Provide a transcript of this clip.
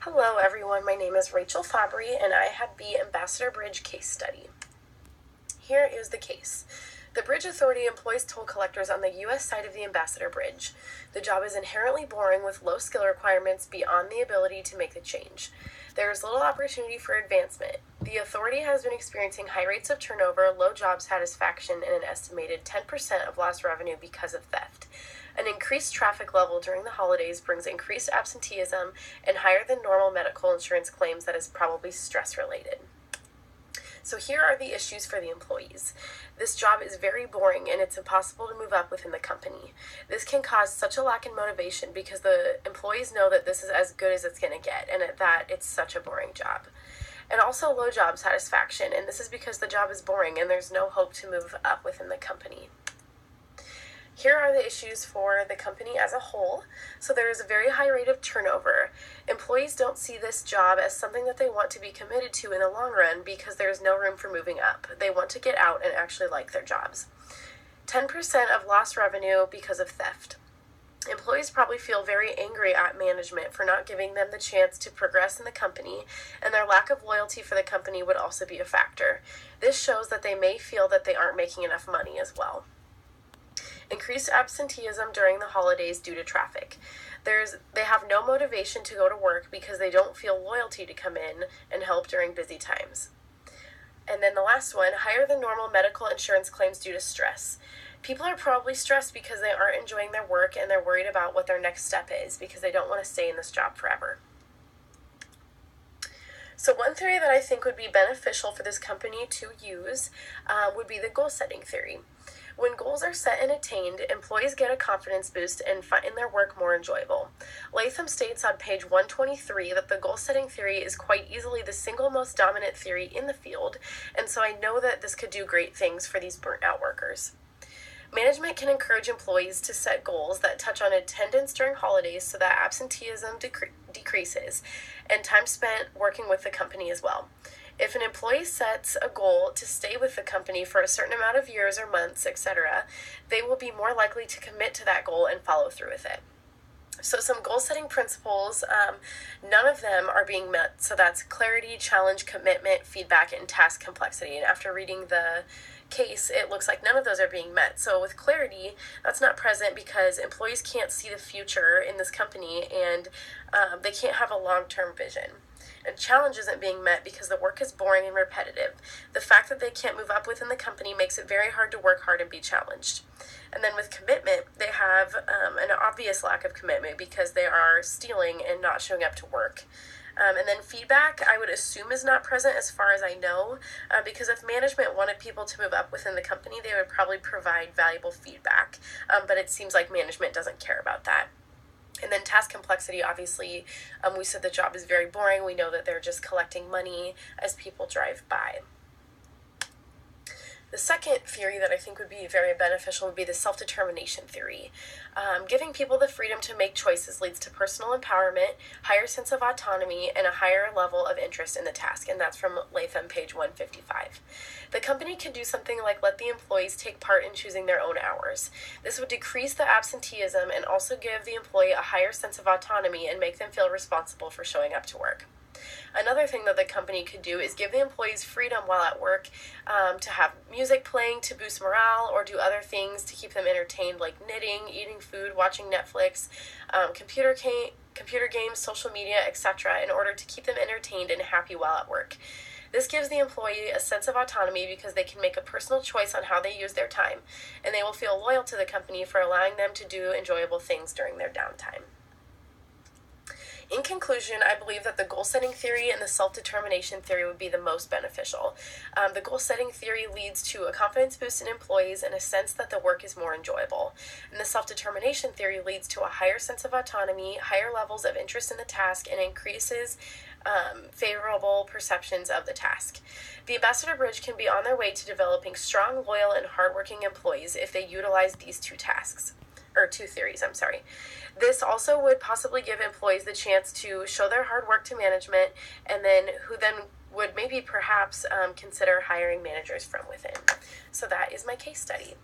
Hello everyone, my name is Rachel Fabry and I have the Ambassador Bridge case study. Here is the case. The Bridge Authority employs toll collectors on the U.S. side of the Ambassador Bridge. The job is inherently boring with low skill requirements beyond the ability to make the change. There is little opportunity for advancement. The authority has been experiencing high rates of turnover, low job satisfaction, and an estimated 10% of lost revenue because of theft. An increased traffic level during the holidays brings increased absenteeism and higher than normal medical insurance claims that is probably stress-related. So here are the issues for the employees. This job is very boring and it's impossible to move up within the company. This can cause such a lack in motivation because the employees know that this is as good as it's going to get and that it's such a boring job. And also low job satisfaction, and this is because the job is boring and there's no hope to move up within the company. Here are the issues for the company as a whole. So there is a very high rate of turnover. Employees don't see this job as something that they want to be committed to in the long run because there is no room for moving up. They want to get out and actually like their jobs. 10% of lost revenue because of theft. Employees probably feel very angry at management for not giving them the chance to progress in the company, and their lack of loyalty for the company would also be a factor. This shows that they may feel that they aren't making enough money as well. Increased absenteeism during the holidays due to traffic. They have no motivation to go to work because they don't feel loyalty to come in and help during busy times. And then the last one, higher than normal medical insurance claims due to stress. People are probably stressed because they aren't enjoying their work and they're worried about what their next step is because they don't want to stay in this job forever. So one theory that I think would be beneficial for this company to use would be the goal setting theory. When goals are set and attained, employees get a confidence boost and find their work more enjoyable. Latham states on page 123 that the goal-setting theory is quite easily the single most dominant theory in the field, and so I know that this could do great things for these burnt-out workers. Management can encourage employees to set goals that touch on attendance during holidays so that absenteeism decreases and time spent working with the company as well. If an employee sets a goal to stay with the company for a certain amount of years or months, etc., they will be more likely to commit to that goal and follow through with it. So some goal-setting principles, none of them are being met. So that's clarity, challenge, commitment, feedback, and task complexity. And after reading the case, it looks like none of those are being met. So with clarity, that's not present because employees can't see the future in this company and they can't have a long-term vision. And challenge isn't being met because the work is boring and repetitive. The fact that they can't move up within the company makes it very hard to work hard and be challenged. And then with commitment, they have an obvious lack of commitment because they are stealing and not showing up to work. And then feedback, I would assume, is not present as far as I know, because if management wanted people to move up within the company, they would probably provide valuable feedback. But it seems like management doesn't care about that. And then task complexity, obviously, we said the job is very boring. We know that they're just collecting money as people drive by. The second theory that I think would be very beneficial would be the self-determination theory. Giving people the freedom to make choices leads to personal empowerment, higher sense of autonomy, and a higher level of interest in the task, and that's from Latham, page 155. The company can do something like let the employees take part in choosing their own hours. This would decrease the absenteeism and also give the employee a higher sense of autonomy and make them feel responsible for showing up to work. Another thing that the company could do is give the employees freedom while at work to have music playing to boost morale or do other things to keep them entertained like knitting, eating food, watching Netflix, computer games, social media, etc. in order to keep them entertained and happy while at work. This gives the employee a sense of autonomy because they can make a personal choice on how they use their time, and they will feel loyal to the company for allowing them to do enjoyable things during their downtime. In conclusion, I believe that the goal-setting theory and the self-determination theory would be the most beneficial. The goal-setting theory leads to a confidence boost in employees and a sense that the work is more enjoyable. And the self-determination theory leads to a higher sense of autonomy, higher levels of interest in the task, and increases favorable perceptions of the task. The Ambassador Bridge can be on their way to developing strong, loyal, and hardworking employees if they utilize these two theories. This also would possibly give employees the chance to show their hard work to management, and then who then would maybe perhaps consider hiring managers from within. So that is my case study.